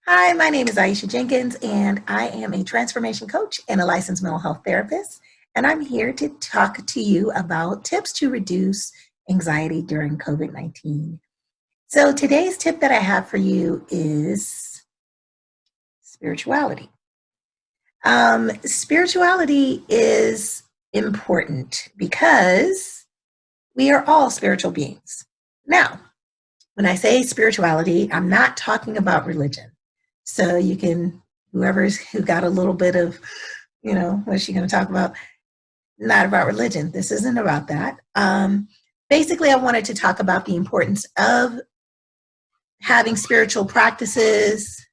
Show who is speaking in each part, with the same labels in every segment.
Speaker 1: Hi, my name is Aisha Jenkins, and I am a transformation coach and a licensed mental health therapist. And I'm here to talk to you about tips to reduce anxiety during COVID-19. So, today's tip that I have for you is spirituality. Spirituality is important because we are all spiritual beings. Now, when I say spirituality, I'm not talking about religion. So you can, who got a little bit of, what's she going to talk about? Not about religion. This isn't about that. Basically, I wanted to talk about the importance of having spiritual practices.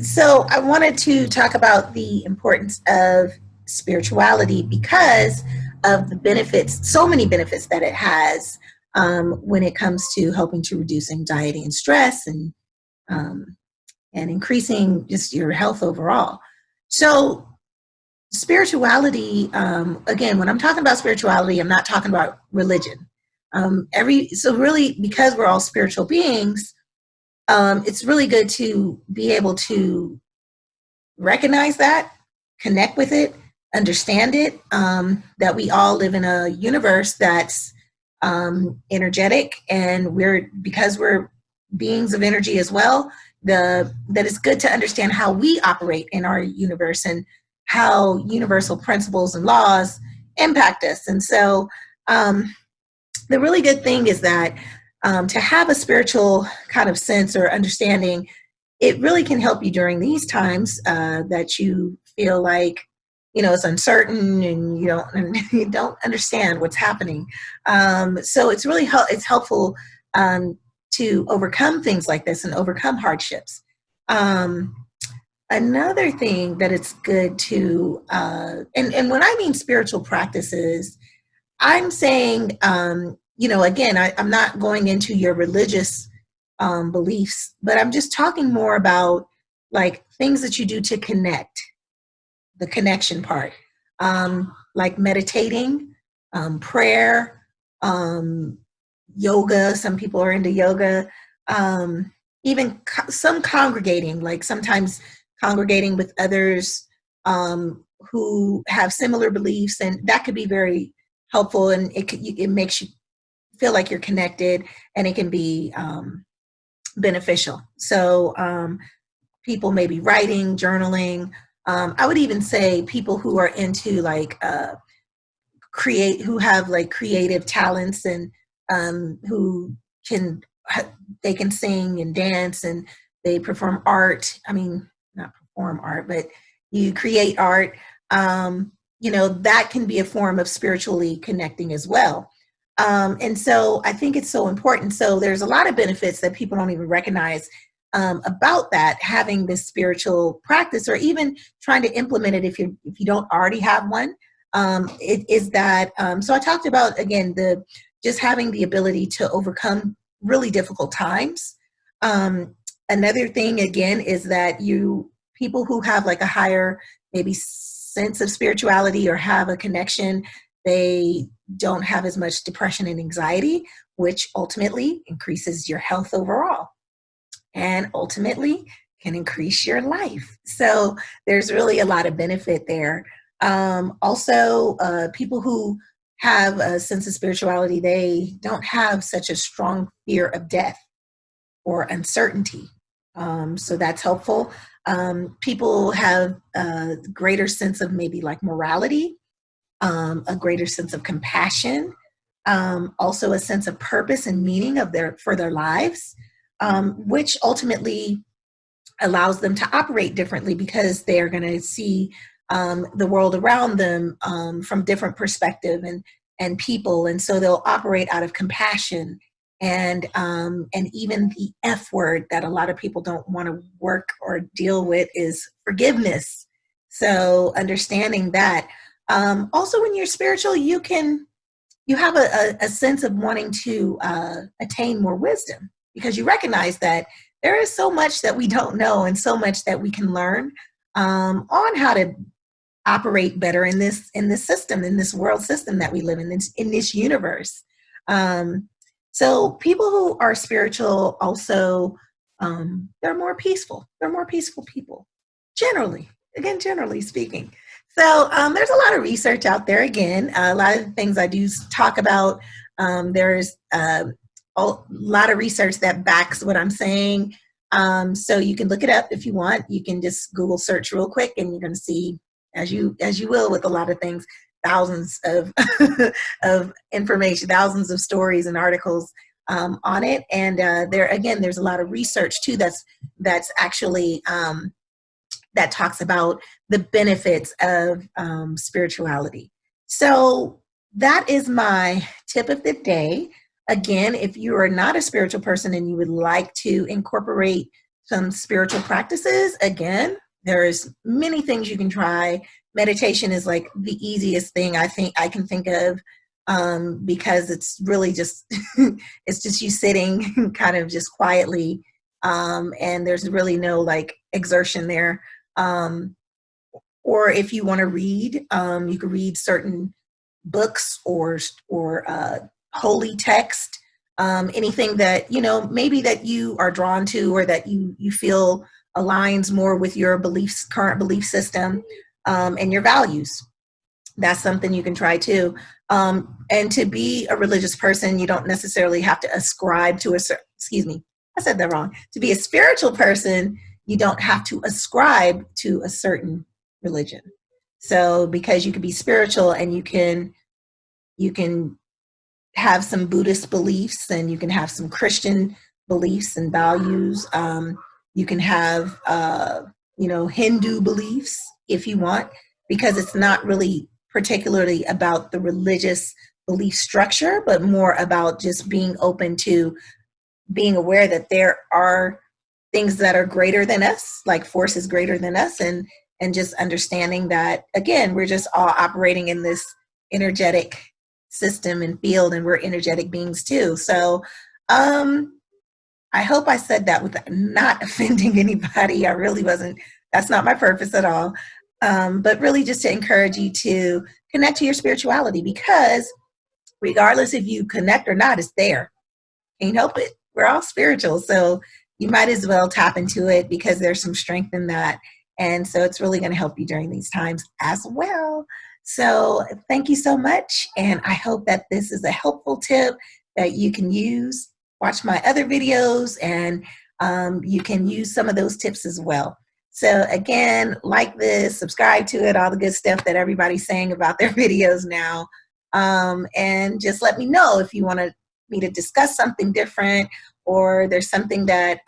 Speaker 1: So I wanted to talk about the importance of spirituality because of the benefits, so many benefits that it has when it comes to helping to reduce anxiety and stress um, and increasing just your health overall. So spirituality, again, when I'm talking about spirituality, I'm not talking about religion. So really, because we're all spiritual beings, it's really good to be able to recognize that, connect with it, understand it, that we all live in a universe that's energetic, and because we're beings of energy as well, that it's good to understand how we operate in our universe and how universal principles and laws impact us. And so the really good thing is that to have a spiritual kind of sense or understanding, it really can help you during these times that you feel like, it's uncertain and you don't understand what's happening. So it's really it's helpful to overcome things like this and overcome hardships. Another thing that it's good to, and when I mean spiritual practices, I'm saying, again, I'm not going into your religious beliefs, but I'm just talking more about like things that you do to connect, the connection part, like meditating, prayer, yoga. Some people are into yoga, even some congregating, like sometimes congregating with others who have similar beliefs, and that could be very helpful, and it makes you feel like you're connected, and it can be beneficial. So people may be writing, journaling. I would even say people who are into like who have like creative talents, and who can they can sing and dance, and they perform art. I mean, not perform art, but you create art. That can be a form of spiritually connecting as well. And so I think it's so important. So there's a lot of benefits that people don't even recognize about that, having this spiritual practice, or even trying to implement it if you don't already have one. It is that. So I talked about, again, just having the ability to overcome really difficult times. Another thing, again, is that people who have like a higher maybe sense of spirituality or have a connection, they don't have as much depression and anxiety, which ultimately increases your health overall and ultimately can increase your life. So there's really a lot of benefit there. Also, people who have a sense of spirituality, they don't have such a strong fear of death or uncertainty. So that's helpful. People have a greater sense of maybe like morality, a greater sense of compassion, also a sense of purpose and meaning for their lives, which ultimately allows them to operate differently because they're going to see the world around them from different perspective and people, and so they'll operate out of compassion and even the F word that a lot of people don't want to work or deal with is forgiveness. So understanding that. Also, when you're spiritual, you have a sense of wanting to attain more wisdom because you recognize that there is so much that we don't know and so much that we can learn on how to operate better in this system, in this world system that we live in this universe. So people who are spiritual also, they're more peaceful. They're more peaceful people, generally. Again, generally speaking. So there's a lot of research out there. Again, a lot of the things I do talk about. There's a lot of research that backs what I'm saying. So you can look it up if you want. You can just Google search real quick, and you're going to see, as you will with a lot of things, thousands of of information, thousands of stories and articles on it. And there's a lot of research too that's actually that talks about the benefits of spirituality. So that is my tip of the day. Again, if you are not a spiritual person and you would like to incorporate some spiritual practices, again, there's many things you can try. Meditation is like the easiest thing I think I can think of, because it's really just it's just you sitting kind of just quietly, and there's really no like exertion there. Um, or if you want to read, you can read certain books or holy text, anything that maybe that you are drawn to or that you feel aligns more with your beliefs, current belief system, and your values. That's something you can try too. And to be a religious person, you don't necessarily have to ascribe to excuse me, I said that wrong. To be a spiritual person, you don't have to ascribe to a certain religion. So because you can be spiritual and you can have some Buddhist beliefs and you can have some Christian beliefs and values. You can have Hindu beliefs if you want, because it's not really particularly about the religious belief structure, but more about just being open to being aware that there are things that are greater than us, like forces greater than us, and just understanding that again, we're just all operating in this energetic system and field, and we're energetic beings too. So I hope I said that with not offending anybody. I really wasn't. That's not my purpose at all. But really just to encourage you to connect to your spirituality, because regardless if you connect or not, it's there. Can't help it. We're all spiritual. So you might as well tap into it, because there's some strength in that. And so it's really going to help you during these times as well. So thank you so much. And I hope that this is a helpful tip that you can use. Watch my other videos, and you can use some of those tips as well. So again, like this, subscribe to it, all the good stuff that everybody's saying about their videos now. And just let me know if you want me to discuss something different, or there's something that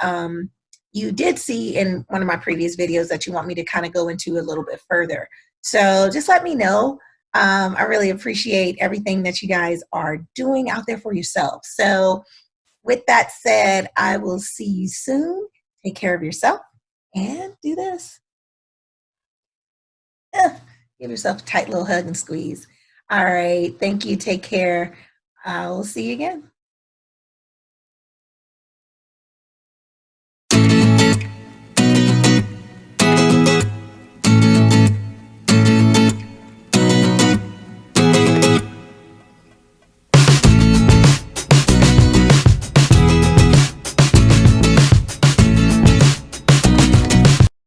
Speaker 1: you did see in one of my previous videos that you want me to kind of go into a little bit further. So just let me know. I really appreciate everything that you guys are doing out there for yourself. So with that said, I will see you soon. Take care of yourself and do this. Give yourself a tight little hug and squeeze. All right. Thank you. Take care. I will see you again.